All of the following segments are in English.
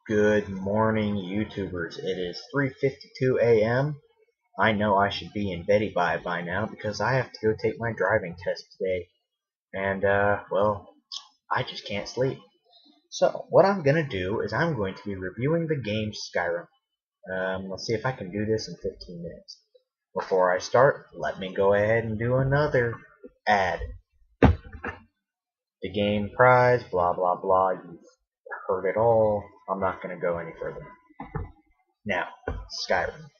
Good morning, YouTubers. It is 3:52 a.m. I know I should be in bed by now because I have to go take my driving test today. And, well, I just can't sleep. So, what I'm going to do is I'm going to be reviewing the game Skyrim. Let's see if I can do this in 15 minutes. Before I start, let me go ahead and do another ad. The game prize, blah blah blah, you've heard it all. I'm not going to go any further. Now, Skyrim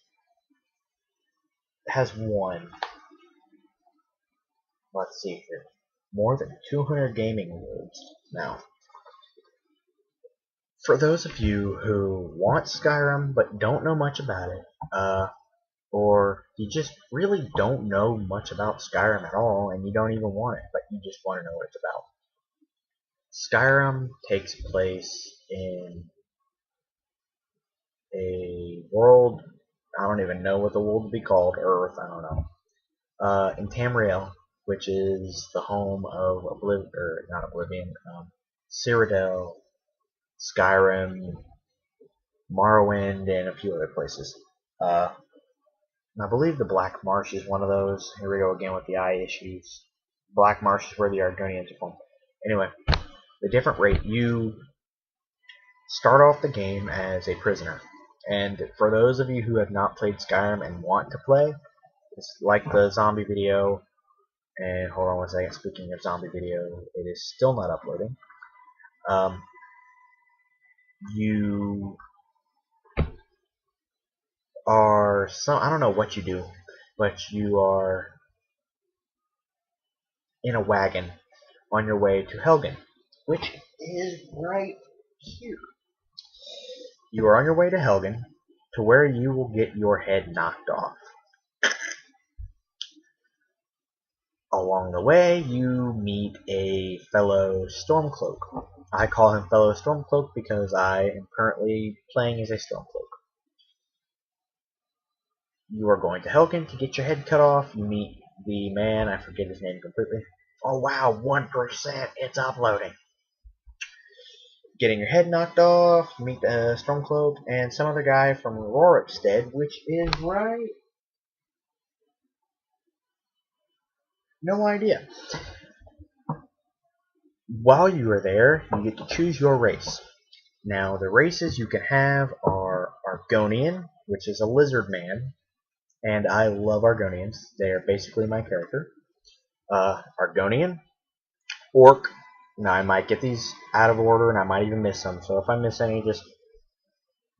has won, let's see here, more than 200 gaming awards. Now, for those of you who want Skyrim but don't know much about it, or you just really don't know much about Skyrim at all and you don't even want it, but you just want to know what it's about. Skyrim takes place in a world, I don't even know what the world would be called, Earth, I don't know, in Tamriel, which is the home of Cyrodiil, Skyrim, Morrowind, and a few other places. I believe the Black Marsh is one of those. Here we go again with the eye issues. Black Marsh is where the Argonians are from. Anyway, the different rate, you start off the game as a prisoner. And for those of you who have not played Skyrim and want to play, it's like the zombie video. And hold on one second, speaking of zombie video, it is still not uploading. You are I don't know what you do, but you are in a wagon on your way to Helgen, which is right here. You are on your way to Helgen, to where you will get your head knocked off. Along the way, you meet a fellow Stormcloak. I call him fellow Stormcloak because I am currently playing as a Stormcloak. You are going to Helgen to get your head cut off. You meet the man, I forget his name completely. Oh wow, 1%, it's uploading. Getting your head knocked off, meet the Stormcloak, and some other guy from Rorikstead, which is right... no idea. While you are there, you get to choose your race. Now, the races you can have are Argonian, which is a lizard man, and I love Argonians. They are basically my character. Argonian, Orc. Now, I might get these out of order, and I might even miss some, so if I miss any, just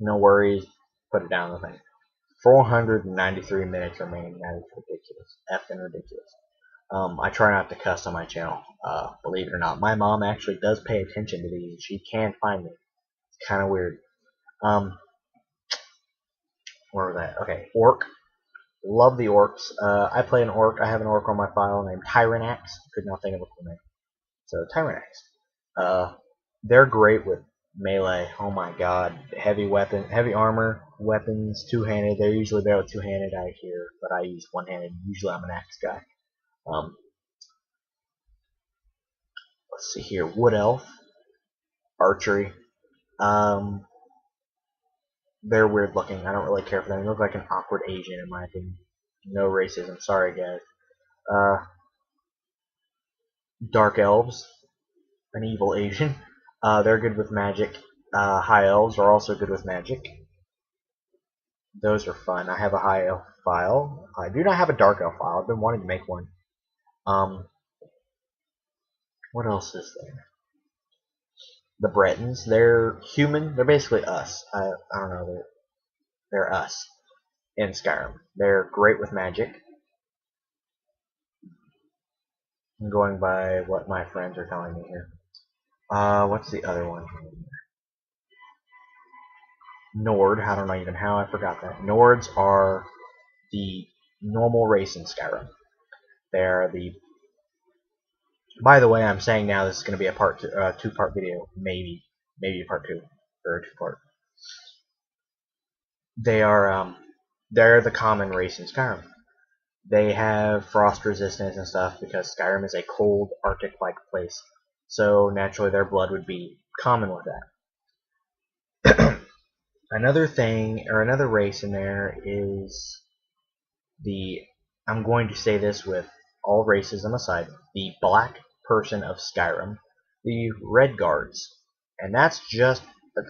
no worries, put it down the thing. 493 minutes remaining. That is ridiculous. Effing ridiculous. I try not to cuss on my channel. Believe it or not, my mom actually does pay attention to these. She can find me. It's kind of weird. Where was that? Okay, Orc. Love the Orcs. I play an Orc. I have an Orc on my file named Tyrannax. Could not think of a cool name. So Tyrannax. They're great with melee. Oh my god. Heavy weapon, heavy armor, weapons, two-handed. They're usually better with two-handed, I hear, but I use one-handed. Usually I'm an axe guy. Let's see here. Wood Elf. Archery. They're weird looking. I don't really care for them. They look like an awkward Asian in my opinion. No racism. Sorry, guys. Dark Elves. An evil Asian. They're good with magic. High Elves are also good with magic. Those are fun. I have a High Elf file. I do not have a Dark Elf file. I've been wanting to make one. What else is there? The Bretons. They're human. They're basically us. I don't know. They're us in Skyrim. They're great with magic. I'm going by what my friends are telling me here. What's the other one? Nord. I don't know even how I forgot that. Nords are the normal race in Skyrim. They're the... By the way, I'm saying now this is going to be a two-part video. Maybe a part 2 or a 2-part. They're the common race in Skyrim. They have frost resistance and stuff because Skyrim is a cold, Arctic-like place. So naturally their blood would be common with that. Another thing, or another race in there is I'm going to say this with all racism aside, the black person of Skyrim, the Red Guards. And that's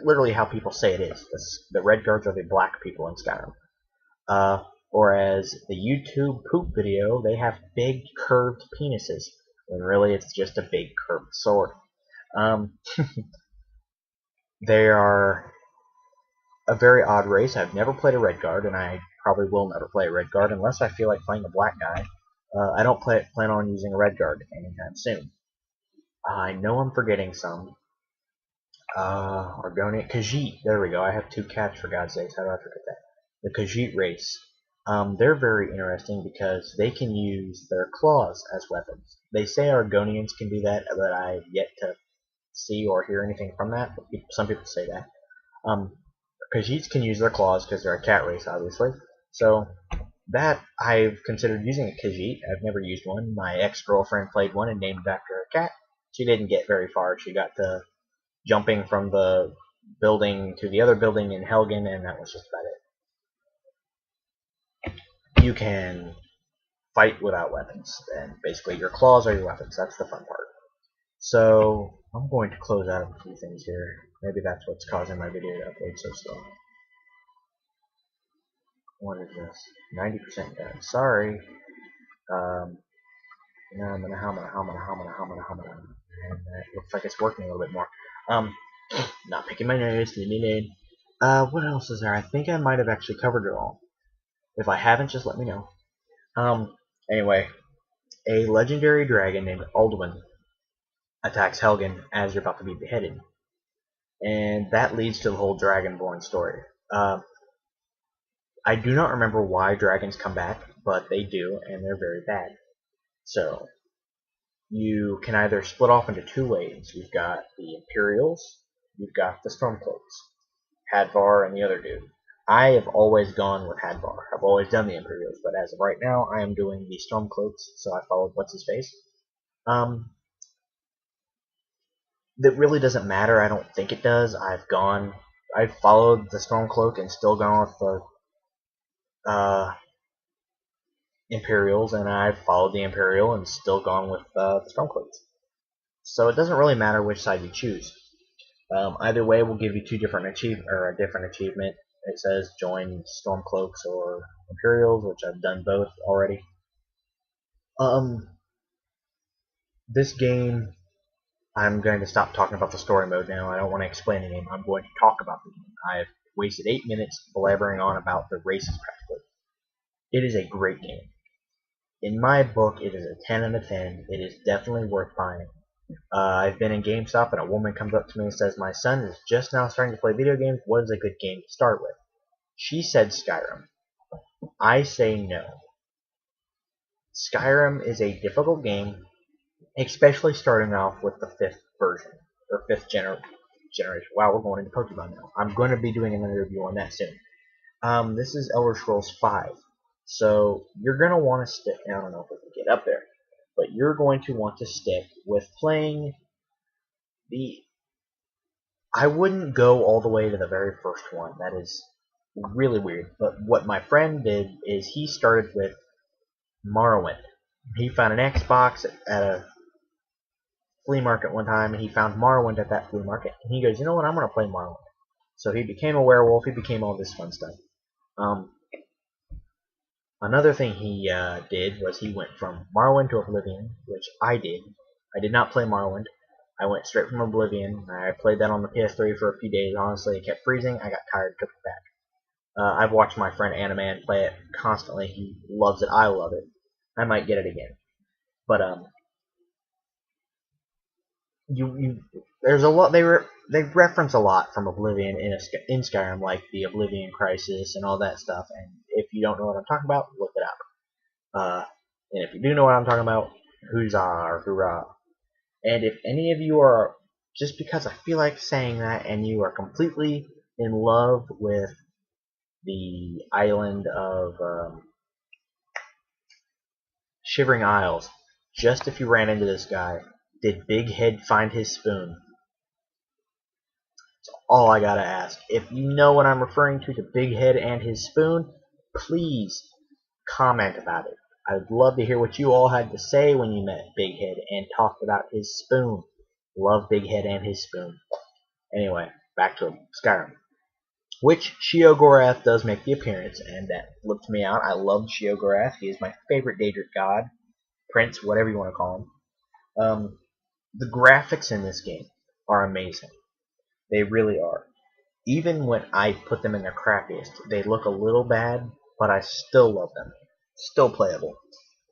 literally how people say it is. The Red Guards are the black people in Skyrim. Or as the YouTube poop video, they have big curved penises, when really it's just a big curved sword. Um, they are a very odd race. I've never played a Red Guard, and I probably will never play a Red Guard unless I feel like playing a black guy. I don't plan on using a Red Guard anytime soon. I know I'm forgetting some. Argonia, Khajiit, there we go. I have two cats, for God's sakes. How did I forget that? The Khajiit race. They're very interesting because they can use their claws as weapons. They say Argonians can do that, but I've yet to see or hear anything from that. But some people say that. Khajiits can use their claws because they're a cat race, obviously. So that I've considered using a Khajiit. I've never used one. My ex-girlfriend played one and named it after a cat. She didn't get very far. She got to jumping from the building to the other building in Helgen, and that was just about it. You can fight without weapons, and basically your claws are your weapons. That's the fun part. So I'm going to close out a few things here. Maybe that's what's causing my video to upload so slow. What is this? 90% done. Sorry. And that looks like it's working a little bit more. Not picking my nose. What else is there? I think I might have actually covered it all. If I haven't, just let me know. Anyway, a legendary dragon named Alduin attacks Helgen as you're about to be beheaded. And that leads to the whole Dragonborn story. I do not remember why dragons come back, but they do, and they're very bad. So, you can either split off into two ways. You've got the Imperials, you've got the Stormcloaks, Hadvar, and the other dude. I have always gone with Hadvar. I've always done the Imperials, but as of right now, I am doing the Stormcloaks, so I followed What's-His-Face. That really doesn't matter. I don't think it does. I've followed the Stormcloak and still gone with the Imperials, and I've followed the Imperial and still gone with the Stormcloaks. So it doesn't really matter which side you choose. Either way will give you a different achievement. It says join Stormcloaks or Imperials, which I've done both already. This game, I'm going to stop talking about the story mode now. I don't want to explain the game. I'm going to talk about the game. I've wasted 8 minutes blabbering on about the races practically. It is a great game. In my book, it is a 10 out of 10. It is definitely worth buying. I've been in GameStop, and a woman comes up to me and says, my son is just now starting to play video games. What is a good game to start with? She said Skyrim. I say no. Skyrim is a difficult game, especially starting off with the 5th version, or 5th generation. Wow, we're going into Pokemon now. I'm going to be doing another review on that soon. This is Elder Scrolls 5. So you're going to want to stick, I don't know if we can get up there, but you're going to want to stick with playing I wouldn't go all the way to the very first one. That is really weird. But what my friend did is he started with Morrowind. He found an Xbox at a flea market one time, and he found Morrowind at that flea market. And he goes, you know what, I'm going to play Morrowind. So he became a werewolf. He became all this fun stuff. Another thing he did was he went from Morrowind to Oblivion, which I did. I did not play Morrowind. I went straight from Oblivion. I played that on the PS3 for a few days. Honestly, it kept freezing. I got tired, took it back. I've watched my friend Animan play it constantly. He loves it. I love it. I might get it again. But there's a lot. They reference a lot from Oblivion in Skyrim, like the Oblivion Crisis and all that stuff. And if you don't know what I'm talking about, look it up. And if you do know what I'm talking about, huzzah or hoorah. And if any of you are, just because I feel like saying that, and you are completely in love with the island of Shivering Isles, just if you ran into this guy, did Big Head find his spoon? That's all I gotta ask. If you know what I'm referring to Big Head and his spoon, please comment about it. I'd love to hear what you all had to say when you met Big Head and talked about his spoon. Love Big Head and his spoon. Anyway, back to Skyrim. Which Sheogorath does make the appearance, and that flipped me out. I love Sheogorath. He is my favorite Daedric god, prince, whatever you want to call him. The graphics in this game are amazing. They really are. Even when I put them in their crappiest, they look a little bad, but I still love them. Still playable.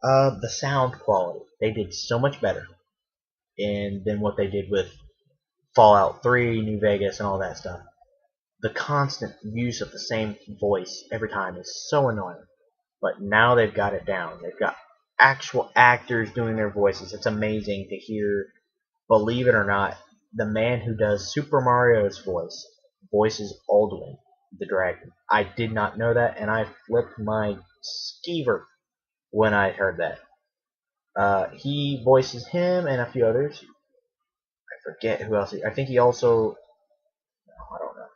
The sound quality, they did so much better than what they did with Fallout 3, New Vegas, and all that stuff. The constant use of the same voice every time is so annoying. But now they've got it down. They've got actual actors doing their voices. It's amazing to hear, believe it or not, the man who does Super Mario's voices Alduin, the dragon. I did not know that, and I flipped my skeever when I heard that. He voices him and a few others. I forget who else. I think he also... I don't know.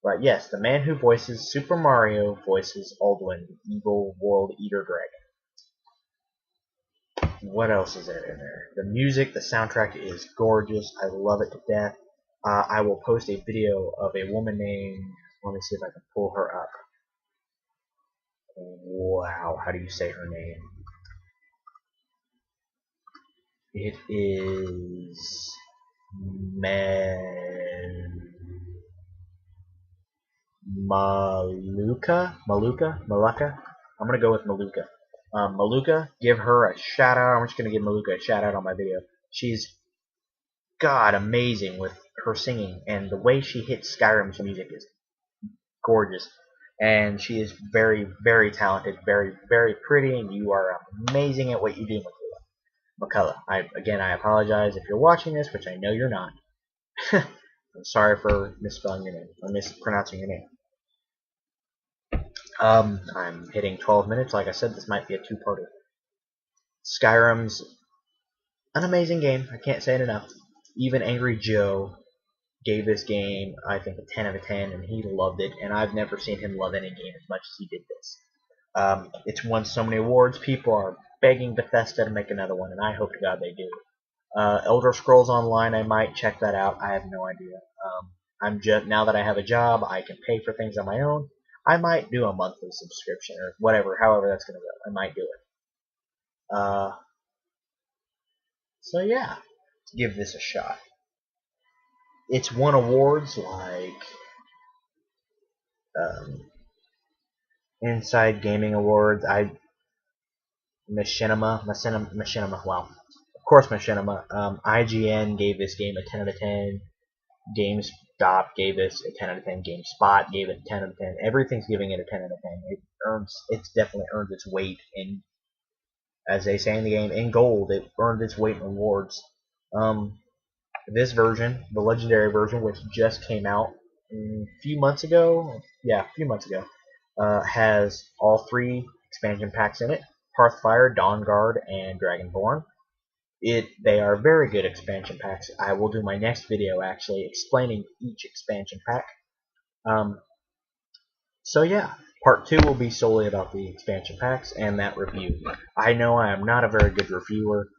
But yes, the man who voices Super Mario voices Alduin, the evil world eater dragon. What else is there in there? The music, the soundtrack is gorgeous. I love it to death. I will post a video of a woman named... Let me see if I can pull her up. Wow, how do you say her name? It is... Maluka? I'm gonna go with Maluka. Maluka, give her a shout out. I'm just gonna give Maluka a shout out on my video. She's amazing with her singing, and the way she hits Skyrim's music is gorgeous. And she is very, very talented, very, very pretty, and you are amazing at what you do, McCullough. I apologize if you're watching this, which I know you're not. I'm sorry for misspelling your name, or mispronouncing your name. I'm hitting 12 minutes. Like I said, this might be a two-parter. Skyrim's an amazing game. I can't say it enough. Even Angry Joe gave this game, I think, a 10 out of 10, and he loved it. And I've never seen him love any game as much as he did this. It's won so many awards. People are begging Bethesda to make another one, and I hope to God they do. Elder Scrolls Online, I might check that out. I have no idea. Now that I have a job, I can pay for things on my own. I might do a monthly subscription or whatever, however that's gonna go. I might do it. So yeah, give this a shot. It's won awards like Inside Gaming Awards. Machinima. Wow, of course Machinima. IGN gave this game a 10 out of 10. GameStop gave this a 10 out of 10. GameSpot gave it a 10 out of 10. Everything's giving it a 10 out of 10. It's definitely earned its weight in, as they say in the game, in gold. It earned its weight in awards. This version, the legendary version, which just came out a few months ago, has all 3 expansion packs in it: Hearthfire, Dawnguard, and Dragonborn. They are very good expansion packs. I will do my next video actually explaining each expansion pack. So yeah, part 2 will be solely about the expansion packs and that review. I know I am not a very good reviewer.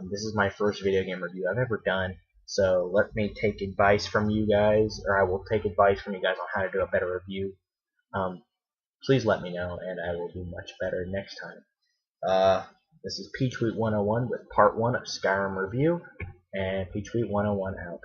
This is my first video game review I've ever done, so let me take advice from you guys, or I will take advice from you guys on how to do a better review. Please let me know, and I will do much better next time. This is P1 101 with part 1 of Skyrim Review, and P1 101 out.